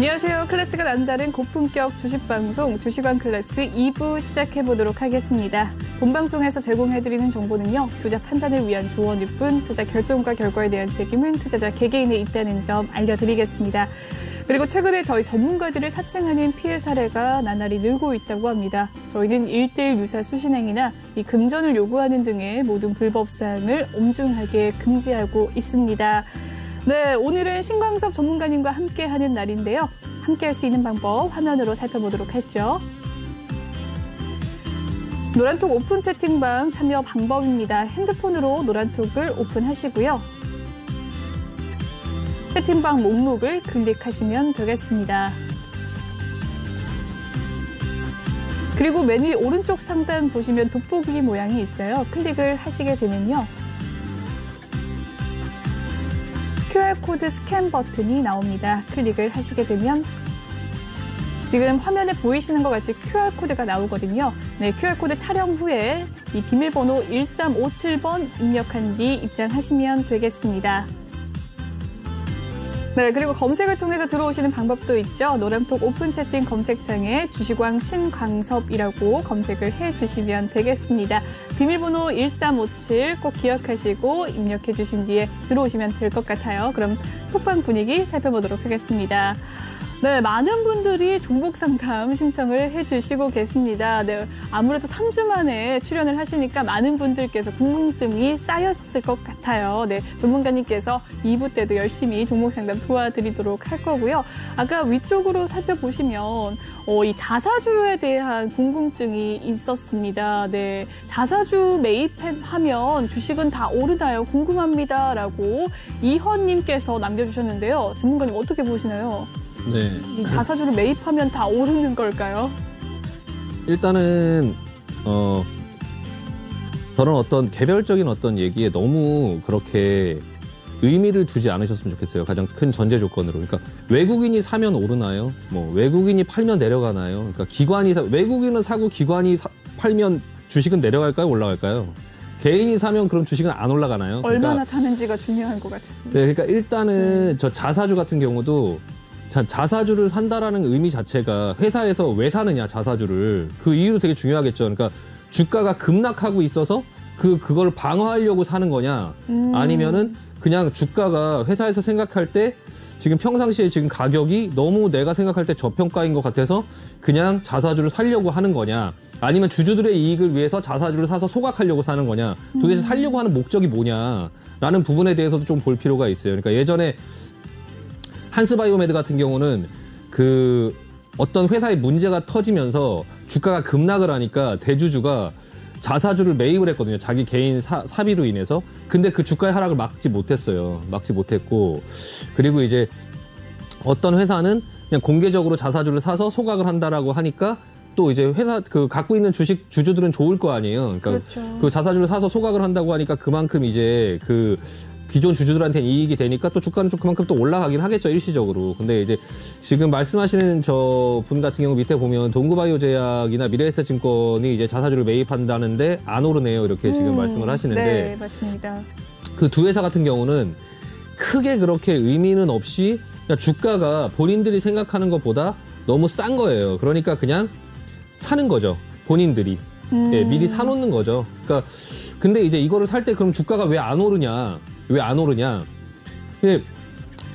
안녕하세요. 클래스가 남다른 고품격 주식방송 주식왕 클래스 2부 시작해보도록 하겠습니다. 본방송에서 제공해드리는 정보는요, 투자 판단을 위한 조언일 뿐 투자 결정과 결과에 대한 책임은 투자자 개개인에 있다는 점 알려드리겠습니다. 그리고 최근에 저희 전문가들을 사칭하는 피해 사례가 나날이 늘고 있다고 합니다. 저희는 1:1 유사 수신행위나 이 금전을 요구하는 등의 모든 불법 사항을 엄중하게 금지하고 있습니다. 네, 오늘은 신광섭 전문가님과 함께하는 날인데요. 함께할 수 있는 방법 화면으로 살펴보도록 하시죠. 노란톡 오픈 채팅방 참여 방법입니다. 핸드폰으로 노란톡을 오픈하시고요. 채팅방 목록을 클릭하시면 되겠습니다. 그리고 맨 위 오른쪽 상단 보시면 돋보기 모양이 있어요. 클릭을 하시게 되면요, QR코드 스캔 버튼이 나옵니다. 클릭을 하시게 되면 지금 화면에 보이시는 것 같이 QR코드가 나오거든요. 네, QR코드 촬영 후에 이 비밀번호 1357번 입력한 뒤 입장하시면 되겠습니다. 네, 그리고 검색을 통해서 들어오시는 방법도 있죠. 노란톡 오픈 채팅 검색창에 주식왕 신광섭이라고 검색을 해주시면 되겠습니다. 비밀번호 1357 꼭 기억하시고 입력해 주신 뒤에 들어오시면 될 것 같아요. 그럼 톡방 분위기 살펴보도록 하겠습니다. 네, 많은 분들이 종목 상담 신청을 해주시고 계십니다. 네, 아무래도 3주 만에 출연을 하시니까 많은 분들께서 궁금증이 쌓였을 것 같아요. 네, 전문가님께서 2부 때도 열심히 종목 상담 도와드리도록 할 거고요. 아까 위쪽으로 살펴보시면 이 자사주에 대한 궁금증이 있었습니다. 네, 자사주 매입하면 주식은 다 오르나요? 궁금합니다라고 이헌님께서 남겨주셨는데요. 전문가님 어떻게 보시나요? 네. 이 자사주를 매입하면 다 오르는 걸까요? 일단은 저는 어떤 개별적인 어떤 얘기에 너무 그렇게 의미를 두지 않으셨으면 좋겠어요. 가장 큰 전제 조건으로. 그러니까 외국인이 사면 오르나요? 뭐 외국인이 팔면 내려가나요? 그러니까 외국인은 사고 기관이 팔면 주식은 내려갈까요? 올라갈까요? 개인이 사면 그럼 주식은 안 올라가나요? 얼마나 사는지가 중요한 것 같습니다. 네, 그러니까 일단은 저 자사주 같은 경우도 자사주를 산다라는 의미 자체가 회사에서 왜 사느냐, 자사주를. 그 이유도 되게 중요하겠죠. 그러니까 주가가 급락하고 있어서 그걸 방어하려고 사는 거냐, 아니면은 그냥 주가가 회사에서 생각할 때 지금 평상시에 지금 가격이 너무 내가 생각할 때 저평가인 것 같아서 그냥 자사주를 사려고 하는 거냐, 아니면 주주들의 이익을 위해서 자사주를 사서 소각하려고 사는 거냐, 도대체 사려고 하는 목적이 뭐냐라는 부분에 대해서도 좀 볼 필요가 있어요. 그러니까 예전에 한스바이오메드 같은 경우는 그 어떤 회사의 문제가 터지면서 주가가 급락을 하니까 대주주가 자사주를 매입을 했거든요. 자기 개인 사비로 인해서. 근데 그 주가의 하락을 막지 못했어요. 막지 못했고. 그리고 이제 어떤 회사는 그냥 공개적으로 자사주를 사서 소각을 한다라고 하니까 또 이제 회사 갖고 있는 주주들은 좋을 거 아니에요. 그러니까 그렇죠. 그 자사주를 사서 소각을 한다고 하니까 그만큼 이제 기존 주주들한테는 이익이 되니까 또 주가는 좀 그만큼 또 올라가긴 하겠죠, 일시적으로. 근데 이제 지금 말씀하시는 저 분 같은 경우 밑에 보면 동구바이오제약이나 미래에셋증권이 이제 자사주를 매입한다는데 안 오르네요, 이렇게 지금 말씀을 하시는데. 네, 맞습니다. 그 두 회사 같은 경우는 크게 그렇게 의미는 없이 그냥 주가가 본인들이 생각하는 것보다 너무 싼 거예요. 그러니까 그냥 사는 거죠, 본인들이. 예, 미리 사놓는 거죠. 그러니까 근데 이제 이거를 살 때 그럼 주가가 왜 안 오르냐? 왜 안 오르냐?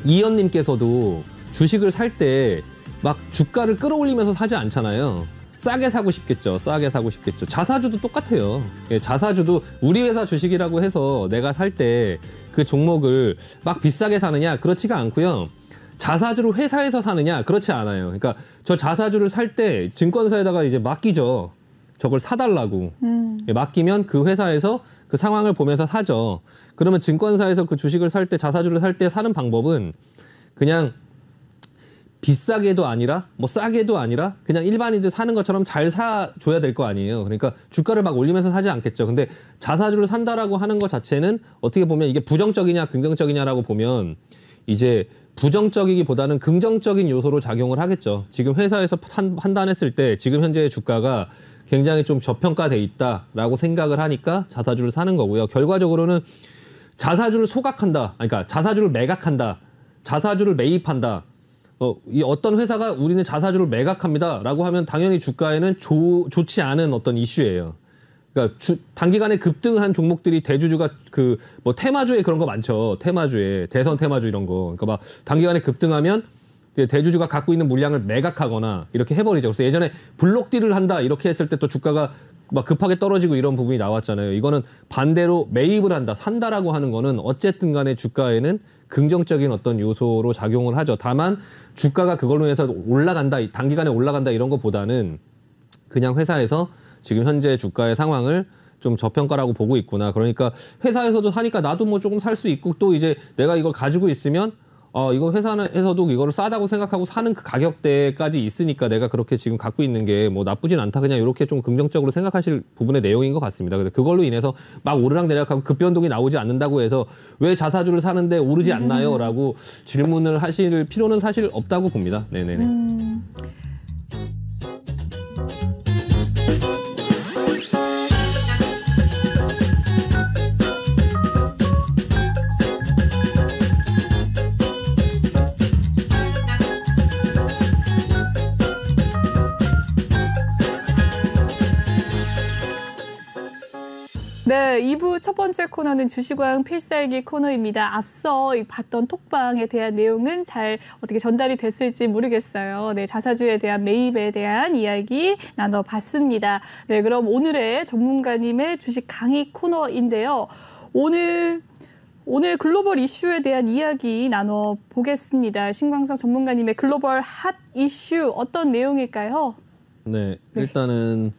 이현님께서도 주식을 살 때 막 주가를 끌어올리면서 사지 않잖아요. 싸게 사고 싶겠죠. 싸게 사고 싶겠죠. 자사주도 똑같아요. 예, 자사주도 우리 회사 주식이라고 해서 내가 살 때 그 종목을 막 비싸게 사느냐? 그렇지가 않고요. 자사주를 회사에서 사느냐? 그렇지 않아요. 그러니까 저 자사주를 살 때 증권사에다가 이제 맡기죠. 저걸 사달라고. 예, 맡기면 그 회사에서 그 상황을 보면서 사죠. 그러면 증권사에서 그 주식을 살 때, 자사주를 살 때 사는 방법은 그냥 비싸게도 아니라 뭐 싸게도 아니라 그냥 일반인들 사는 것처럼 잘 사줘야 될 거 아니에요. 그러니까 주가를 막 올리면서 사지 않겠죠. 근데 자사주를 산다라고 하는 것 자체는 어떻게 보면 이게 부정적이냐 긍정적이냐라고 보면 이제 부정적이기보다는 긍정적인 요소로 작용을 하겠죠. 지금 회사에서 판단했을 때 지금 현재의 주가가 굉장히 좀 저평가돼 있다라고 생각을 하니까 자사주를 사는 거고요. 결과적으로는 자사주를 소각한다, 그러니까 자사주를 매각한다, 자사주를 매입한다, 이 어떤 회사가 우리는 자사주를 매각합니다라고 하면 당연히 주가에는 좋지 않은 어떤 이슈예요. 그러니까 단기간에 급등한 종목들이 대주주가 그 뭐 테마주에 그런 거 많죠. 테마주에 대선 테마주 이런 거. 그러니까 막 단기간에 급등하면 대주주가 갖고 있는 물량을 매각하거나 이렇게 해버리죠. 그래서 예전에 블록딜을 한다 이렇게 했을 때 또 주가가 막 급하게 떨어지고 이런 부분이 나왔잖아요. 이거는 반대로 매입을 한다, 산다라고 하는 거는 어쨌든 간에 주가에는 긍정적인 어떤 요소로 작용을 하죠. 다만 주가가 그걸로 해서 올라간다, 단기간에 올라간다 이런 것보다는 그냥 회사에서 지금 현재 주가의 상황을 좀 저평가라고 보고 있구나. 그러니까 회사에서도 사니까 나도 뭐 조금 살 수 있고 또 이제 내가 이걸 가지고 있으면 이거 회사에서도 이거를 싸다고 생각하고 사는 그 가격대까지 있으니까 내가 그렇게 지금 갖고 있는 게 뭐 나쁘진 않다. 그냥 이렇게 좀 긍정적으로 생각하실 부분의 내용인 것 같습니다. 근데 그걸로 인해서 막 오르락내리락하고 급변동이 나오지 않는다고 해서 왜 자사주를 사는데 오르지 않나요? 라고 질문을 하실 필요는 사실 없다고 봅니다. 네네네. 네, 2부 첫 번째 코너는 주식왕 필살기 코너입니다. 앞서 봤던 톡방에 대한 내용은 잘 어떻게 전달이 됐을지 모르겠어요. 네, 자사주에 대한 매입에 대한 이야기 나눠봤습니다. 네, 그럼 오늘의 전문가님의 주식 강의 코너인데요. 오늘 글로벌 이슈에 대한 이야기 나눠보겠습니다. 신광석 전문가님의 글로벌 핫 이슈 어떤 내용일까요? 네, 일단은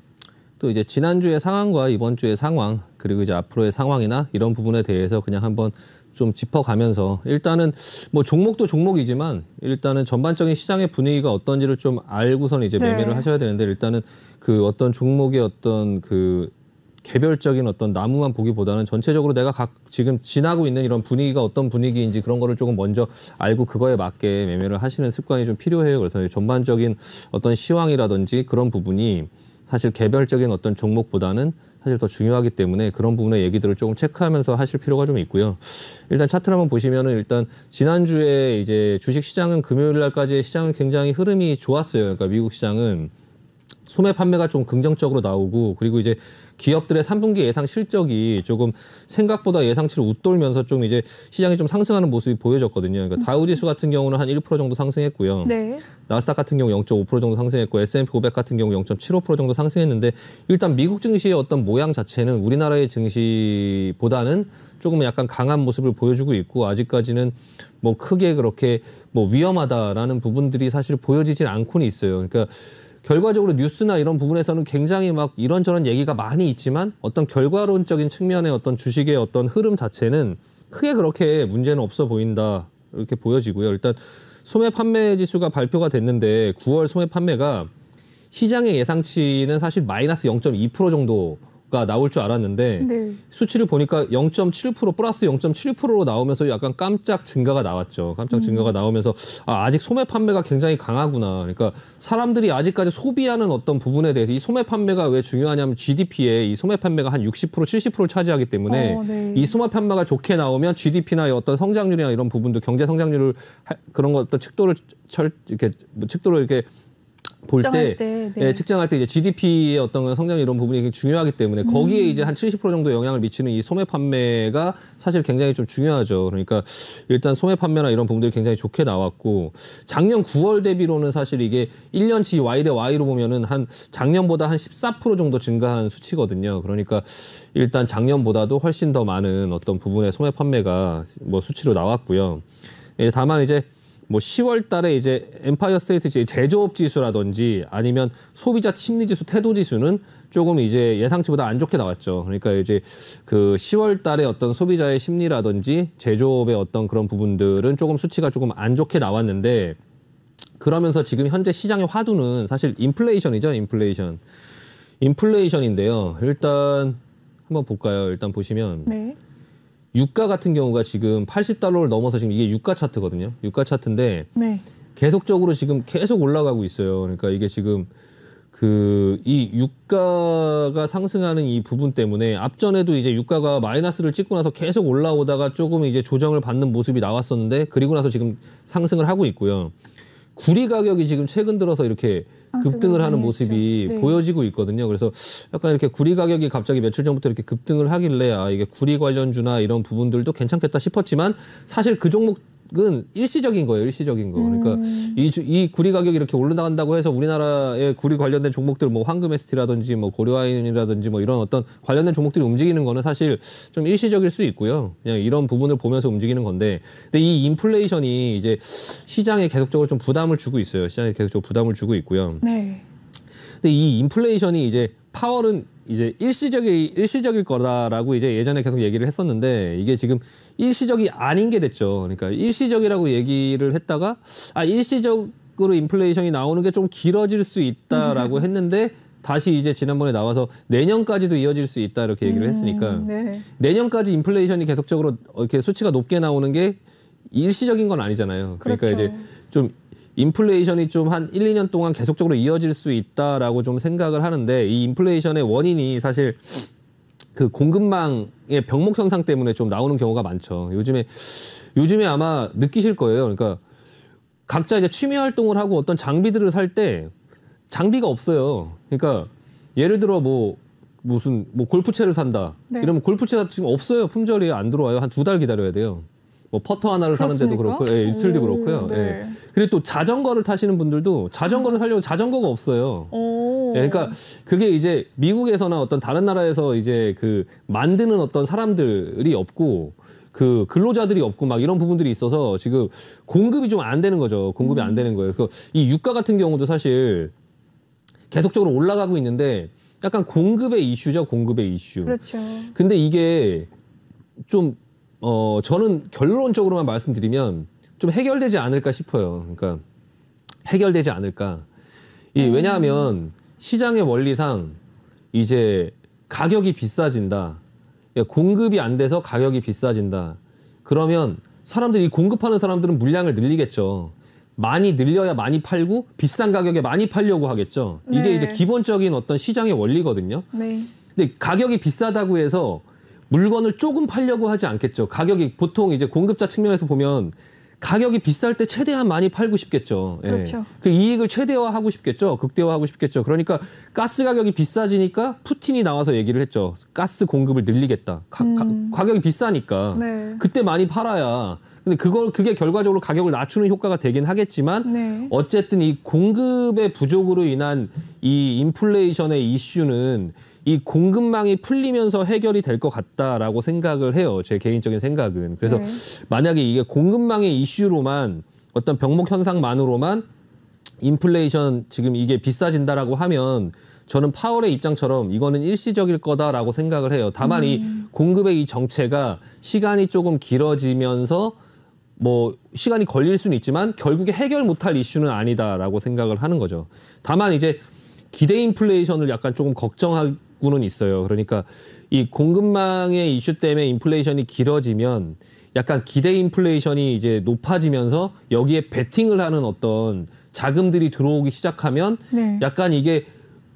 또 이제 지난주의 상황과 이번 주의 상황 그리고 이제 앞으로의 상황이나 이런 부분에 대해서 그냥 한번 좀 짚어가면서 일단은 뭐 종목도 종목이지만 일단은 전반적인 시장의 분위기가 어떤지를 좀 알고선 이제 매매를 하셔야 되는데 일단은 그 어떤 종목의 어떤 그 개별적인 어떤 나무만 보기보다는 전체적으로 내가 지금 지나고 있는 이런 분위기가 어떤 분위기인지 그런 거를 조금 먼저 알고 그거에 맞게 매매를 하시는 습관이 좀 필요해요. 그래서 전반적인 어떤 시황이라든지 그런 부분이 사실 개별적인 어떤 종목보다는 사실 더 중요하기 때문에 그런 부분의 얘기들을 조금 체크하면서 하실 필요가 좀 있고요. 일단 차트를 한번 보시면은 일단 지난주에 이제 주식 시장은 금요일 날까지의 시장은 굉장히 흐름이 좋았어요. 그러니까 미국 시장은 소매 판매가 좀 긍정적으로 나오고 그리고 이제 기업들의 3분기 예상 실적이 조금 생각보다 예상치를 웃돌면서 좀 이제 시장이 좀 상승하는 모습이 보여졌거든요. 그러니까 다우지수 같은 경우는 한 1% 정도 상승했고요. 네. 나스닥 같은 경우 0.5% 정도 상승했고 S&P 500 같은 경우 0.75% 정도 상승했는데 일단 미국 증시의 어떤 모양 자체는 우리나라의 증시보다는 조금 약간 강한 모습을 보여주고 있고 아직까지는 뭐 크게 그렇게 뭐 위험하다라는 부분들이 사실 보여지진 않고는 있어요. 그러니까 결과적으로 뉴스나 이런 부분에서는 굉장히 막 이런저런 얘기가 많이 있지만 어떤 결과론적인 측면의 어떤 주식의 어떤 흐름 자체는 크게 그렇게 문제는 없어 보인다 이렇게 보여지고요. 일단 소매 판매 지수가 발표가 됐는데 9월 소매 판매가 시장의 예상치는 사실 마이너스 0.2% 정도가 나올 줄 알았는데 네. 수치를 보니까 0.7% 플러스 0.7%로 나오면서 약간 깜짝 증가가 나왔죠. 깜짝 증가가 나오면서 아직 소매 판매가 굉장히 강하구나. 그러니까 사람들이 아직까지 소비하는 어떤 부분에 대해서 이 소매 판매가 왜 중요하냐면 GDP에 이 소매 판매가 한 60% 70%를 차지하기 때문에 네. 이 소매 판매가 좋게 나오면 GDP나 어떤 성장률이나 이런 부분도 경제 성장률을 그런 거 어떤 측도를 이렇게 볼 때, 네. 예, 측정할 때 이제 GDP의 어떤 성장 이런 부분이 중요하기 때문에 거기에 이제 한 70% 정도 영향을 미치는 이 소매 판매가 사실 굉장히 좀 중요하죠. 그러니까 일단 소매 판매나 이런 부분들이 굉장히 좋게 나왔고 작년 9월 대비로는 사실 이게 1년치 Y 대 Y로 보면은 한 작년보다 한 14% 정도 증가한 수치거든요. 그러니까 일단 작년보다도 훨씬 더 많은 어떤 부분의 소매 판매가 뭐 수치로 나왔고요. 예, 다만 이제 뭐 10월 달에 이제 엠파이어 스테이트 제조업 지수라든지 아니면 소비자 심리 지수, 태도 지수는 조금 이제 예상치보다 안 좋게 나왔죠. 그러니까 이제 그 10월 달에 어떤 소비자의 심리라든지 제조업의 어떤 그런 부분들은 조금 수치가 조금 안 좋게 나왔는데 그러면서 지금 현재 시장의 화두는 사실 인플레이션이죠. 인플레이션인데요. 일단 한번 볼까요? 일단 보시면 네. 유가 같은 경우가 지금 $80를 넘어서 지금 이게 유가 차트거든요. 유가 차트인데 네. 계속적으로 지금 계속 올라가고 있어요. 그러니까 이게 지금 이 유가가 상승하는 이 부분 때문에 앞전에도 이제 유가가 마이너스를 찍고 나서 계속 올라오다가 조금 이제 조정을 받는 모습이 나왔었는데 그리고 나서 지금 상승을 하고 있고요. 구리 가격이 지금 최근 들어서 이렇게 급등을 하는 모습이 네. 보여지고 있거든요. 그래서 약간 이렇게 구리 가격이 갑자기 며칠 전부터 이렇게 급등을 하길래 아 이게 구리 관련주나 이런 부분들도 괜찮겠다 싶었지만 사실 그 종목은 일시적인 거예요. 일시적인 거. 그러니까 이 구리 가격이 이렇게 올라간다고 해서 우리나라의 구리 관련된 종목들 뭐 황금 ST라든지 뭐 고려아연이라든지 뭐 이런 어떤 관련된 종목들이 움직이는 거는 사실 좀 일시적일 수 있고요. 그냥 이런 부분을 보면서 움직이는 건데 근데 이 인플레이션이 이제 시장에 계속적으로 좀 부담을 주고 있어요. 시장에 계속적으로 부담을 주고 있고요. 네. 근데 이 인플레이션이 이제 파월은 이제 일시적일 거다라고 이제 예전에 계속 얘기를 했었는데 이게 지금 일시적이 아닌 게 됐죠. 그러니까 일시적이라고 얘기를 했다가 아 일시적으로 인플레이션이 나오는 게 좀 길어질 수 있다라고 했는데 다시 이제 지난번에 나와서 내년까지도 이어질 수 있다 이렇게 얘기를 했으니까 네. 내년까지 인플레이션이 계속적으로 이렇게 수치가 높게 나오는 게 일시적인 건 아니잖아요. 그러니까 그렇죠. 이제 좀 인플레이션이 좀 한 1, 2년 동안 계속적으로 이어질 수 있다라고 좀 생각을 하는데 이 인플레이션의 원인이 사실 그 공급망의 병목 현상 때문에 좀 나오는 경우가 많죠. 요즘에 아마 느끼실 거예요. 그러니까 각자 이제 취미 활동을 하고 어떤 장비들을 살 때 장비가 없어요. 그러니까 예를 들어 뭐 무슨 뭐 골프채를 산다. 네. 이러면 골프채가 지금 없어요. 품절이 안 들어와요. 한 2달 기다려야 돼요. 뭐 퍼터 하나를 사는데도 그렇고, 예, 이틀도 그렇고요. 네. 예. 그리고 또 자전거를 타시는 분들도 자전거를 사려면 자전거가 없어요. 예, 그러니까 그게 이제 미국에서나 어떤 다른 나라에서 이제 그 만드는 어떤 사람들이 없고 그 근로자들이 없고 막 이런 부분들이 있어서 지금 공급이 좀 안 되는 거죠. 공급이 안 되는 거예요. 그래서 이 유가 같은 경우도 사실 계속적으로 올라가고 있는데 약간 공급의 이슈죠. 공급의 이슈. 그렇죠. 근데 이게 좀 저는 결론적으로만 말씀드리면 좀 해결되지 않을까 싶어요. 그러니까 해결되지 않을까. 왜냐하면 시장의 원리상 이제 가격이 비싸진다. 그러니까 공급이 안 돼서 가격이 비싸진다. 그러면 사람들이 공급하는 사람들은 물량을 늘리겠죠. 많이 늘려야 많이 팔고 비싼 가격에 많이 팔려고 하겠죠. 이게 네. 이제 기본적인 어떤 시장의 원리거든요. 네. 근데 가격이 비싸다고 해서 물건을 조금 팔려고 하지 않겠죠. 가격이 보통 이제 공급자 측면에서 보면 가격이 비쌀 때 최대한 많이 팔고 싶겠죠. 예. 그렇죠. 그 이익을 최대화하고 싶겠죠. 극대화하고 싶겠죠. 그러니까 가스 가격이 비싸지니까 푸틴이 나와서 얘기를 했죠. 가스 공급을 늘리겠다. 가격이 비싸니까. 네. 그때 많이 팔아야. 근데 그게 결과적으로 가격을 낮추는 효과가 되긴 하겠지만 네. 어쨌든 이 공급의 부족으로 인한 이 인플레이션의 이슈는 이 공급망이 풀리면서 해결이 될 것 같다라고 생각을 해요. 제 개인적인 생각은. 그래서 네. 만약에 이게 공급망의 이슈로만 어떤 병목 현상만으로만 인플레이션 지금 이게 비싸진다라고 하면 저는 파월의 입장처럼 이거는 일시적일 거다라고 생각을 해요. 다만 이 공급의 이 정체가 시간이 조금 길어지면서 뭐 시간이 걸릴 수는 있지만 결국에 해결 못할 이슈는 아니다라고 생각을 하는 거죠. 다만 이제 기대 인플레이션을 약간 조금 걱정하고는 있어요. 그러니까 이 공급망의 이슈 때문에 인플레이션이 길어지면 약간 기대 인플레이션이 이제 높아지면서 여기에 베팅을 하는 어떤 자금들이 들어오기 시작하면 네. 약간 이게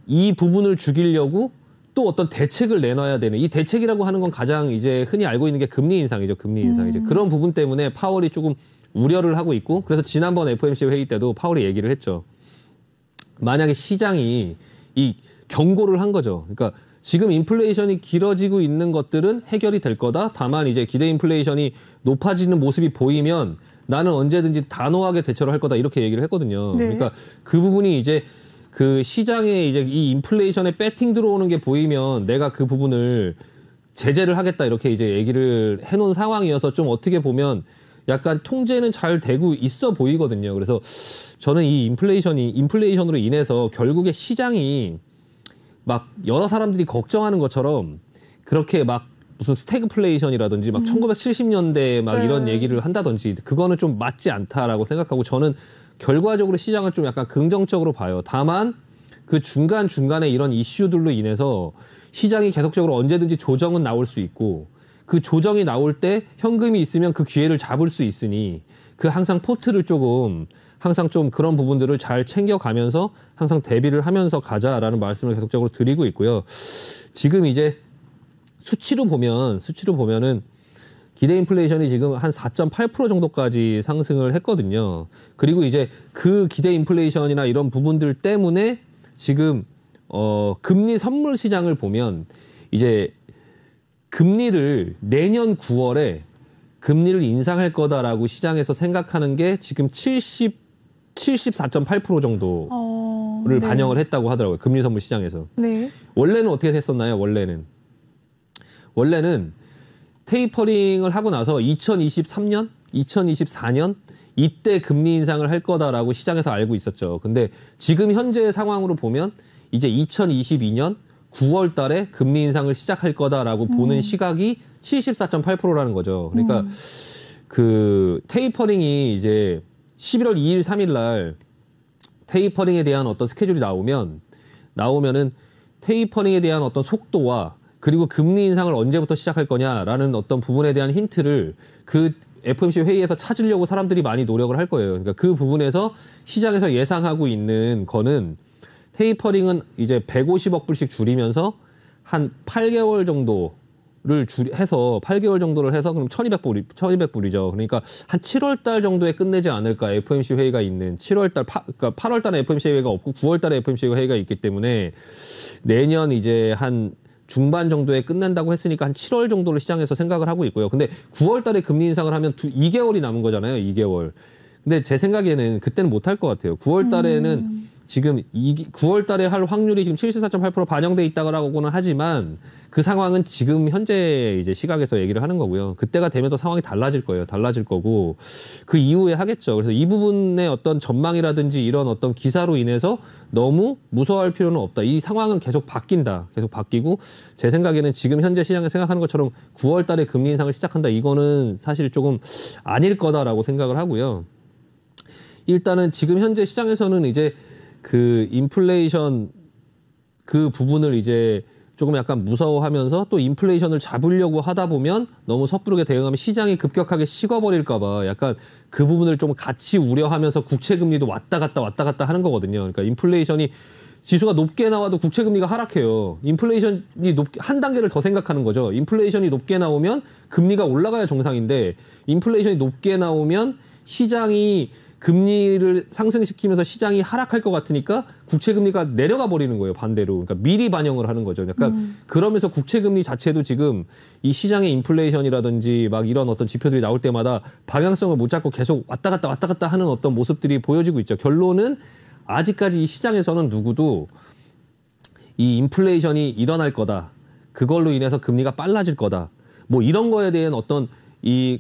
이 부분을 죽이려고 또 어떤 대책을 내놔야 되는, 이 대책이라고 하는 건 가장 이제 흔히 알고 있는 게 금리 인상이죠. 금리 인상. 이제 그런 부분 때문에 파월이 조금 우려를 하고 있고, 그래서 지난번 FOMC 회의 때도 파월이 얘기를 했죠. 만약에 시장이 이 경고를 한 거죠. 그러니까 지금 인플레이션이 길어지고 있는 것들은 해결이 될 거다. 다만 이제 기대 인플레이션이 높아지는 모습이 보이면 나는 언제든지 단호하게 대처를 할 거다. 이렇게 얘기를 했거든요. 네. 그러니까 그 부분이 이제 그 시장에 이제 이 인플레이션에 배팅 들어오는 게 보이면 내가 그 부분을 제재를 하겠다. 이렇게 이제 얘기를 해놓은 상황이어서 좀 어떻게 보면 약간 통제는 잘 되고 있어 보이거든요. 그래서 저는 이 인플레이션으로 인해서 결국에 시장이 막 여러 사람들이 걱정하는 것처럼 그렇게 막 무슨 스태그플레이션이라든지 막 1970년대 막 네. 이런 얘기를 한다든지 그거는 좀 맞지 않다라고 생각하고 저는 결과적으로 시장을 좀 약간 긍정적으로 봐요. 다만 그 중간중간에 이런 이슈들로 인해서 시장이 계속적으로 언제든지 조정은 나올 수 있고 그 조정이 나올 때 현금이 있으면 그 기회를 잡을 수 있으니 그 항상 포트를 조금 항상 좀 그런 부분들을 잘 챙겨가면서 항상 대비를 하면서 가자라는 말씀을 계속적으로 드리고 있고요. 지금 이제 수치로 보면은 기대 인플레이션이 지금 한 4.8% 정도까지 상승을 했거든요. 그리고 이제 그 기대 인플레이션이나 이런 부분들 때문에 지금 금리 선물 시장을 보면 이제 금리를 내년 9월에 금리를 인상할 거다라고 시장에서 생각하는 게 지금 74.8% 정도를 네. 반영을 했다고 하더라고요. 금리 선물 시장에서. 네. 원래는 어떻게 했었나요? 원래는 테이퍼링을 하고 나서 2023년, 2024년 이때 금리 인상을 할 거다라고 시장에서 알고 있었죠. 근데 지금 현재 상황으로 보면 이제 2022년 9월 달에 금리 인상을 시작할 거다라고 보는 시각이 74.8%라는 거죠. 그러니까 그 테이퍼링이 이제 11월 2일, 3일 날 테이퍼링에 대한 어떤 스케줄이 나오면은 테이퍼링에 대한 어떤 속도와 그리고 금리 인상을 언제부터 시작할 거냐라는 어떤 부분에 대한 힌트를 그 FOMC 회의에서 찾으려고 사람들이 많이 노력을 할 거예요. 그러니까 그 부분에서 시장에서 예상하고 있는 거는 테이퍼링은 이제 150억 불씩 줄이면서 한 8개월 정도를 해서 8개월 정도를 해서 그럼 1,200불이죠. 그러니까 한 7월 달 정도에 끝내지 않을까. FOMC 회의가 있는 7월 달 그러니까 8월 달에 FOMC 회의가 없고 9월 달에 FOMC 회의가 있기 때문에 내년 이제 한 중반 정도에 끝낸다고 했으니까 한 7월 정도를 시장에서 생각을 하고 있고요. 근데 9월 달에 금리 인상을 하면 2개월이 남은 거잖아요. 2개월. 근데 제 생각에는 그때는 못할 것 같아요. 9월 달에는 지금 9월 달에 할 확률이 지금 74.8% 반영돼 있다고는 하지만 그 상황은 지금 현재 이제 시각에서 얘기를 하는 거고요. 그때가 되면 또 상황이 달라질 거예요. 달라질 거고 그 이후에 하겠죠. 그래서 이 부분의 어떤 전망이라든지 이런 어떤 기사로 인해서 너무 무서워할 필요는 없다. 이 상황은 계속 바뀐다. 계속 바뀌고 제 생각에는 지금 현재 시장에 생각하는 것처럼 9월 달에 금리 인상을 시작한다. 이거는 사실 조금 아닐 거다라고 생각을 하고요. 일단은 지금 현재 시장에서는 이제 그 인플레이션 그 부분을 이제 조금 약간 무서워하면서 또 인플레이션을 잡으려고 하다 보면 너무 섣부르게 대응하면 시장이 급격하게 식어버릴까 봐 약간 그 부분을 좀 같이 우려하면서 국채금리도 왔다 갔다 하는 거거든요. 그러니까 인플레이션이 지수가 높게 나와도 국채금리가 하락해요. 인플레이션이 한 단계를 더 생각하는 거죠. 인플레이션이 높게 나오면 금리가 올라가야 정상인데 인플레이션이 높게 나오면 시장이 금리를 상승시키면서 시장이 하락할 것 같으니까 국채금리가 내려가 버리는 거예요. 반대로. 그러니까 미리 반영을 하는 거죠. 약간 그러면서 국채금리 자체도 지금 이 시장의 인플레이션이라든지 막 이런 어떤 지표들이 나올 때마다 방향성을 못 잡고 계속 왔다 갔다 하는 어떤 모습들이 보여지고 있죠. 결론은 아직까지 이 시장에서는 누구도 이 인플레이션이 일어날 거다. 그걸로 인해서 금리가 빨라질 거다. 뭐 이런 거에 대한 어떤 이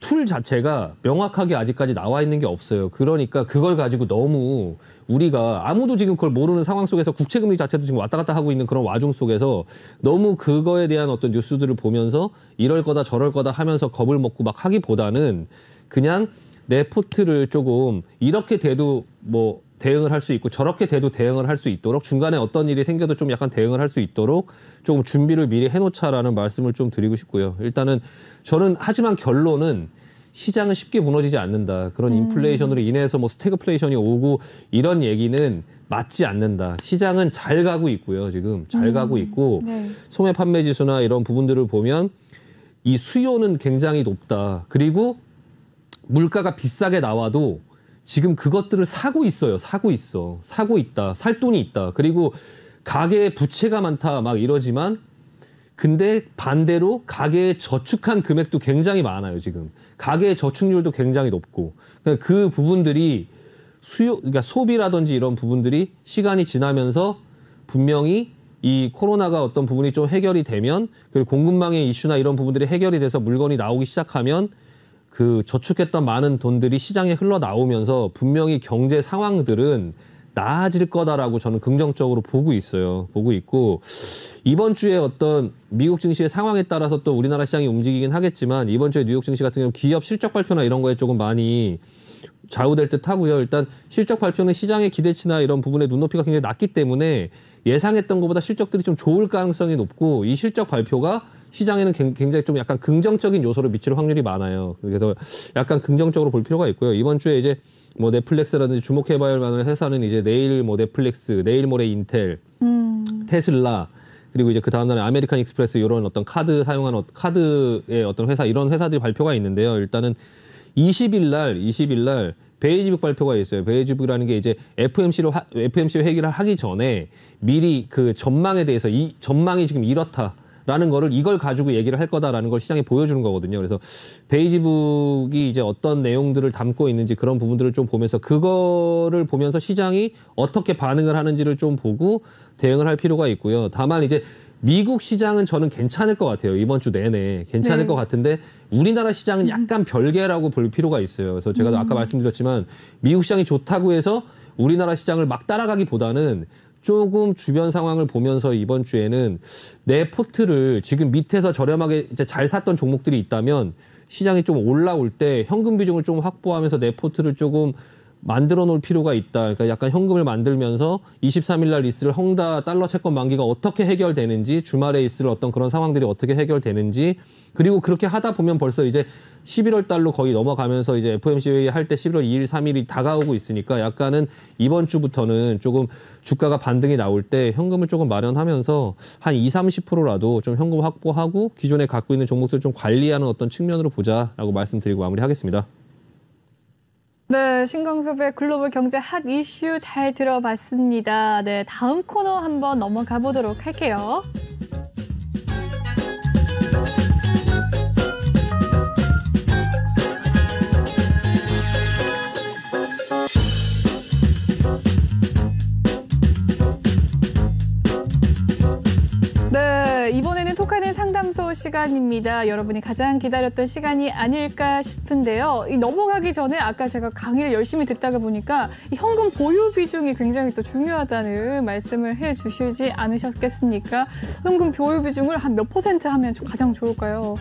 툴 자체가 명확하게 아직까지 나와 있는 게 없어요. 그러니까 그걸 가지고 너무 우리가 아무도 지금 그걸 모르는 상황 속에서 국채금리 자체도 지금 왔다 갔다 하고 있는 그런 와중 속에서 너무 그거에 대한 어떤 뉴스들을 보면서 이럴 거다 저럴 거다 하면서 겁을 먹고 막 하기보다는 그냥 내 포트를 조금 이렇게 돼도 뭐 대응을 할 수 있고 저렇게 돼도 대응을 할 수 있도록 중간에 어떤 일이 생겨도 좀 약간 대응을 할 수 있도록 조금 준비를 미리 해놓자라는 말씀을 좀 드리고 싶고요. 일단은 저는 하지만 결론은 시장은 쉽게 무너지지 않는다. 그런 인플레이션으로 인해서 뭐 스태그플레이션이 오고 이런 얘기는 맞지 않는다. 시장은 잘 가고 있고요. 지금 잘 가고 있고 네. 소매 판매 지수나 이런 부분들을 보면 이 수요는 굉장히 높다. 그리고 물가가 비싸게 나와도 지금 그것들을 사고 있어요. 사고 있다. 살 돈이 있다. 그리고 가계에 부채가 많다. 막 이러지만 근데 반대로 가계에 저축한 금액도 굉장히 많아요. 지금 가계의 저축률도 굉장히 높고 그 부분들이 그러니까 소비라든지 이런 부분들이 시간이 지나면서 분명히 이 코로나가 어떤 부분이 좀 해결이 되면 그리고 공급망의 이슈나 이런 부분들이 해결이 돼서 물건이 나오기 시작하면 그 저축했던 많은 돈들이 시장에 흘러나오면서 분명히 경제 상황들은 나아질 거다라고 저는 긍정적으로 보고 있어요. 보고 있고 이번 주에 어떤 미국 증시의 상황에 따라서 또 우리나라 시장이 움직이긴 하겠지만 이번 주에 뉴욕 증시 같은 경우는 기업 실적 발표나 이런 거에 조금 많이 좌우될 듯 하고요. 일단 실적 발표는 시장의 기대치나 이런 부분에 눈높이가 굉장히 낮기 때문에 예상했던 것보다 실적들이 좀 좋을 가능성이 높고 이 실적 발표가 시장에는 굉장히 좀 약간 긍정적인 요소를 미칠 확률이 많아요. 그래서 약간 긍정적으로 볼 필요가 있고요. 이번 주에 이제 뭐 넷플릭스라든지 주목해봐야 할 만한 회사는 이제 내일 뭐 넷플릭스, 내일 모레 인텔, 테슬라, 그리고 이제 그 다음날에 아메리칸 익스프레스 이런 어떤 카드 사용하는 카드의 어떤 회사 이런 회사들이 발표가 있는데요. 일단은 20일 날 베이지북 발표가 있어요. 베이지북이라는 게 이제 FMC 회기를 하기 전에 미리 그 전망에 대해서 이 전망이 지금 이렇다라는 거를 이걸 가지고 얘기를 할 거다라는 걸 시장에 보여주는 거거든요. 그래서 베이지북이 이제 어떤 내용들을 담고 있는지 그런 부분들을 좀 보면서 그거를 보면서 시장이 어떻게 반응을 하는지를 좀 보고 대응을 할 필요가 있고요. 다만 이제 미국 시장은 저는 괜찮을 것 같아요. 이번 주 내내 괜찮을 것 같은데 우리나라 시장은 약간 별개라고 볼 필요가 있어요. 그래서 제가 아까 말씀드렸지만 미국 시장이 좋다고 해서 우리나라 시장을 막 따라가기보다는 조금 주변 상황을 보면서 이번 주에는 내 포트를 지금 밑에서 저렴하게 이제 잘 샀던 종목들이 있다면 시장이 좀 올라올 때 현금 비중을 좀 확보하면서 내 포트를 조금 만들어 놓을 필요가 있다. 그러니까 약간 현금을 만들면서 23일 날 있을 헝다 달러 채권 만기가 어떻게 해결되는지, 주말에 있을 어떤 그런 상황들이 어떻게 해결되는지, 그리고 그렇게 하다 보면 벌써 이제 11월 달로 거의 넘어가면서 이제 FOMC 회의 할 때 11월 2일, 3일이 다가오고 있으니까 약간은 이번 주부터는 조금 주가가 반등이 나올 때 현금을 조금 마련하면서 한 20-30%라도 좀 현금 확보하고 기존에 갖고 있는 종목들 좀 관리하는 어떤 측면으로 보자라고 말씀드리고 마무리하겠습니다. 네, 신광섭의 글로벌 경제 핫 이슈 잘 들어봤습니다. 네, 다음 코너 한번 넘어가 보도록 할게요. 네, 이번에는 토카네 상담소 시간입니다. 여러분이 가장 기다렸던 시간이 아닐까 싶은데요. 이 넘어가기 전에 아까 제가 강의를 열심히 듣다가 보니까 이 현금 보유 비중이 굉장히 또 중요하다는 말씀을 해주시지 않으셨겠습니까? 현금 보유 비중을 한 몇 % 하면 가장 좋을까요?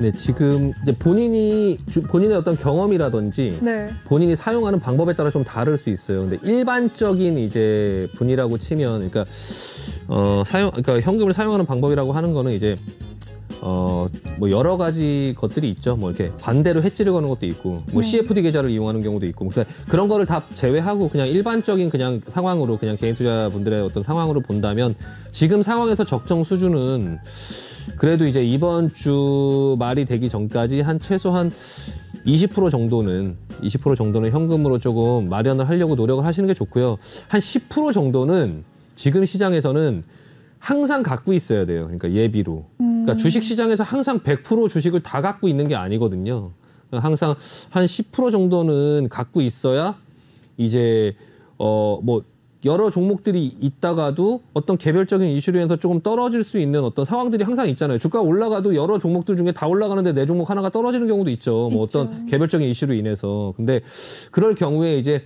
네, 지금 이제 본인의 어떤 경험이라든지 네. 본인이 사용하는 방법에 따라 좀 다를 수 있어요. 근데 일반적인 이제 분이라고 치면, 그러니까 그러니까 현금을 사용하는 방법이라고 하는 거는 이제 뭐 여러 가지 것들이 있죠. 뭐 이렇게 반대로 해지를 거는 것도 있고, 뭐 CFD 계좌를 이용하는 경우도 있고, 그러니까 그런 거를 다 제외하고 그냥 일반적인 그냥 상황으로 그냥 개인 투자분들의 어떤 상황으로 본다면 지금 상황에서 적정 수준은 그래도 이제 이번 주 말이 되기 전까지 한 최소한 20% 정도는 현금으로 조금 마련을 하려고 노력을 하시는 게 좋고요. 한 10% 정도는 지금 시장에서는 항상 갖고 있어야 돼요. 그러니까 예비로. 그러니까 주식 시장에서 항상 100% 주식을 다 갖고 있는 게 아니거든요. 항상 한 10% 정도는 갖고 있어야 이제 뭐 여러 종목들이 있다가도 어떤 개별적인 이슈로 인해서 조금 떨어질 수 있는 어떤 상황들이 항상 있잖아요. 주가가 올라가도 여러 종목들 중에 다 올라가는데 내 종목 하나가 떨어지는 경우도 있죠. 뭐 어떤 개별적인 이슈로 인해서. 근데 그럴 경우에 이제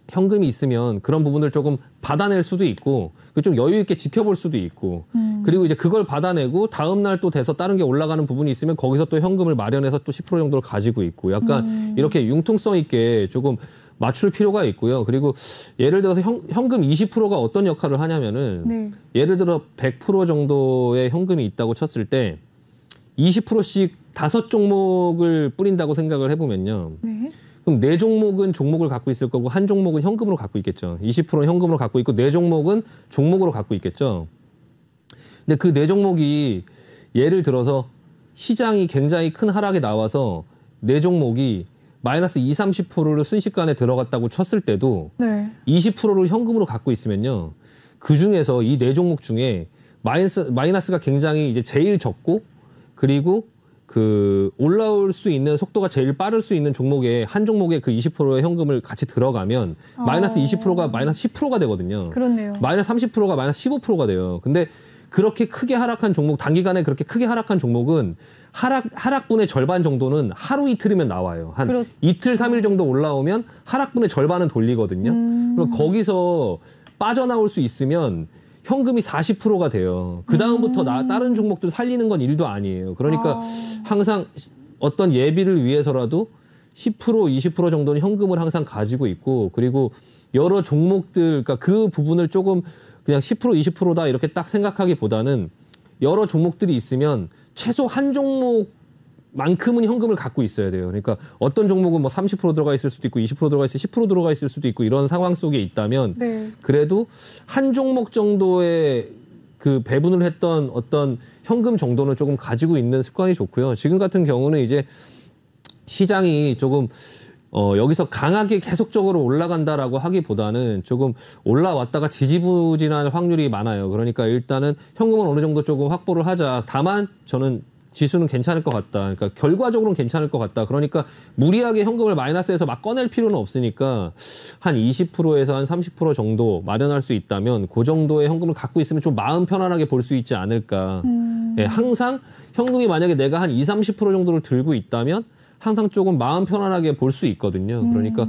현금이 있으면 그런 부분을 조금 받아낼 수도 있고 좀 여유 있게 지켜볼 수도 있고 그리고 이제 그걸 받아내고 다음 날 또 돼서 다른 게 올라가는 부분이 있으면 거기서 또 현금을 마련해서 또 10% 정도를 가지고 있고 약간 이렇게 융통성 있게 조금 맞출 필요가 있고요. 그리고 예를 들어서 현금 20%가 어떤 역할을 하냐면은 네. 예를 들어 100% 정도의 현금이 있다고 쳤을 때 20%씩 5종목을 뿌린다고 생각을 해보면요. 네. 그럼 4종목은 종목을 갖고 있을 거고 한 종목은 현금으로 갖고 있겠죠. 20%는 현금으로 갖고 있고 4종목은 종목으로 갖고 있겠죠. 근데 그 4종목이 예를 들어서 시장이 굉장히 큰 하락에 나와서 4종목이 마이너스 20-30%를 순식간에 들어갔다고 쳤을 때도 네. 20%를 현금으로 갖고 있으면요. 그 중에서 이 4종목 중에 마이너스가 굉장히 이제 제일 적고 그리고 그 올라올 수 있는 속도가 제일 빠를 수 있는 종목에 한 종목에 그 20%의 현금을 같이 들어가면 마이너스 20%가 마이너스 10%가 되거든요. 그렇네요. 마이너스 30%가 마이너스 15%가 돼요. 근데 그렇게 크게 하락한 종목, 단기간에 그렇게 크게 하락한 종목은 하락분의 절반 정도는 하루 이틀이면 나와요. 한 이틀, 3일 정도 올라오면 하락분의 절반은 돌리거든요. 그럼 거기서 빠져나올 수 있으면 현금이 40%가 돼요. 그 다음부터 다른 종목들 살리는 건 일도 아니에요. 그러니까 항상 어떤 예비를 위해서라도 10%, 20% 정도는 현금을 항상 가지고 있고 그리고 여러 종목들, 그러니까 그 부분을 조금 그냥 10%, 20%다 이렇게 딱 생각하기보다는 여러 종목들이 있으면 최소 한 종목만큼은 현금을 갖고 있어야 돼요. 그러니까 어떤 종목은 뭐 30% 들어가 있을 수도 있고 20% 들어가 있을 10% 들어가 있을 수도 있고 이런 상황 속에 있다면 네. 그래도 한 종목 정도의 그 배분을 했던 어떤 현금 정도는 조금 가지고 있는 습관이 좋고요. 지금 같은 경우는 이제 시장이 조금 여기서 강하게 계속적으로 올라간다라고 하기보다는 조금 올라왔다가 지지부진할 확률이 많아요. 그러니까 일단은 현금은 어느 정도 조금 확보를 하자. 다만 저는 지수는 괜찮을 것 같다. 그러니까 결과적으로는 괜찮을 것 같다. 그러니까 무리하게 현금을 마이너스에서 막 꺼낼 필요는 없으니까 한 20%에서 한 30% 정도 마련할 수 있다면 그 정도의 현금을 갖고 있으면 좀 마음 편안하게 볼 수 있지 않을까. 예, 항상 현금이 만약에 내가 한 20, 30% 정도를 들고 있다면 항상 조금 마음 편안하게 볼 수 있거든요. 그러니까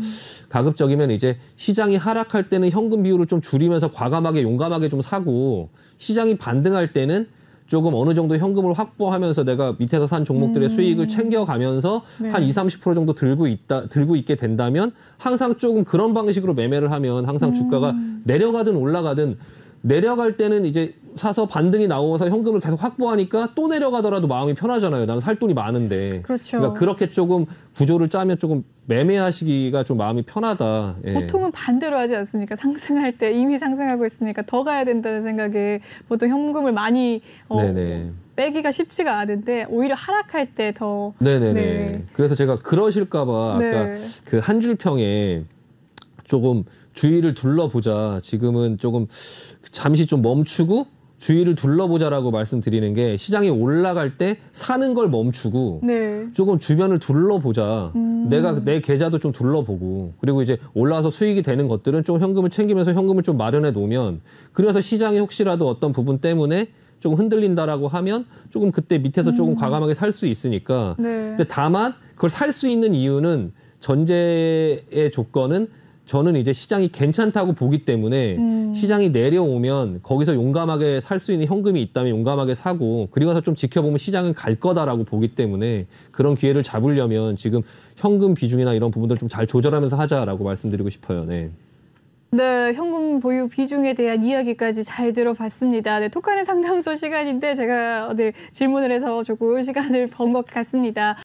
가급적이면 이제 시장이 하락할 때는 현금 비율을 좀 줄이면서 과감하게 용감하게 좀 사고 시장이 반등할 때는 조금 어느 정도 현금을 확보하면서 내가 밑에서 산 종목들의 수익을 챙겨가면서 네. 한 20, 30% 정도 들고 있게 된다면 항상 조금 그런 방식으로 매매를 하면 항상 주가가 내려가든 올라가든 내려갈 때는 이제 사서 반등이 나오면서 현금을 계속 확보하니까 또 내려가더라도 마음이 편하잖아요. 나는 살 돈이 많은데. 그렇죠. 그러니까 그렇게 조금 구조를 짜면 조금 매매하시기가 좀 마음이 편하다. 예. 보통은 반대로 하지 않습니까? 상승할 때 이미 상승하고 있으니까 더 가야 된다는 생각에 보통 현금을 많이 네네. 빼기가 쉽지가 않은데 오히려 하락할 때 더 네네네. 네. 그래서 제가 그러실까봐 네. 아까 그 한 줄 평에 조금 주위를 둘러보자. 지금은 조금 잠시 좀 멈추고 주위를 둘러보자라고 말씀드리는 게 시장이 올라갈 때 사는 걸 멈추고 네. 조금 주변을 둘러보자. 내가 내 계좌도 좀 둘러보고 그리고 이제 올라와서 수익이 되는 것들은 좀 현금을 챙기면서 현금을 좀 마련해 놓으면 그래서 시장이 혹시라도 어떤 부분 때문에 조금 흔들린다라고 하면 조금 그때 밑에서 조금 과감하게 살 수 있으니까. 네. 근데 다만 그걸 살 수 있는 이유는 전제의 조건은 저는 이제 시장이 괜찮다고 보기 때문에 시장이 내려오면 거기서 용감하게 살 수 있는 현금이 있다면 용감하게 사고 그리고 나서 좀 지켜보면 시장은 갈 거다라고 보기 때문에 그런 기회를 잡으려면 지금 현금 비중이나 이런 부분들 좀 잘 조절하면서 하자라고 말씀드리고 싶어요. 네. 네, 현금 보유 비중에 대한 이야기까지 잘 들어봤습니다. 네, 톡하는 상담소 시간인데 제가 질문을 해서 조금 시간을 번 것 같습니다.